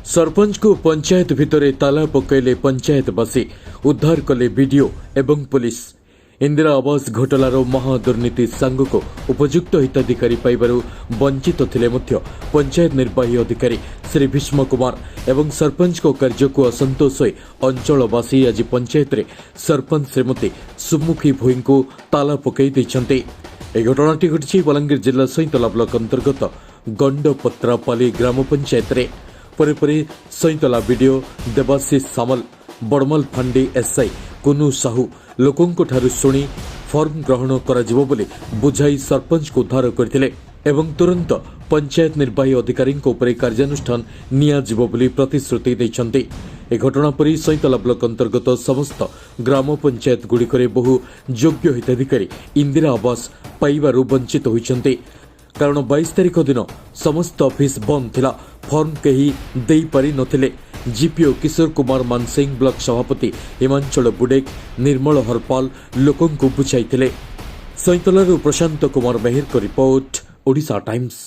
सरपंच को पंचायत भितर ताला पकड़े पंचायतवासी उद्धार कले बीडीओ एवं पुलिस। इंदिरा आवास घोटालार महादुर्नीति सांग को उपयुक्त हिताधिकारी पाइबारु वंचित थिले मध्य पंचायत निर्वाही अधिकारी श्री भीष्म कुमार एवं सरपंच को कार्य को असंतोष होई अंचलवासी आज पंचायत रे सरपंच श्रीमती सुमुखी भोई को ताला पकई दैछन्ते। यह घटनाटी घटी बलांगीर जिला सईतला ब्लॉक अंतर्गत गंडपत्रापाली ग्राम पंचायत रे। परे सईतला बीडीओ देवाशीष सामल बड़मल फांडी एसआई कुनु साहू लोकों ठारू शुणी फॉर्म ग्रहण कराजिबो बोली बुझाई सरपंच को उद्धार करथिले एवं तुरंत पंचायत निर्वाही अधिकारी कार्यानुष्ठान नियाजिबो बोली प्रतिश्रुति दैछन्ते। ए घटना पर सईतला ब्लॉक अंतर्गत समस्त ग्राम पंचायत गुड़िकरे बहु योग्य हिताधिकारी इंदिरा आवास पाइबारु वंचित होइछन्ते। कारण 22 तारिख दिन समस्त ऑफिस बंद थिला, फॉर्म कहीं देई पारि नथिले। जीपीओ किशोर कुमार मानसिंह, ब्लॉक सभापति हिमांचल बुडेक, निर्मल हरपाल लोकों को बुझाइथिले। सईतलारू प्रशांत कुमार मेहर को रिपोर्ट, ओडिशा टाइम्स।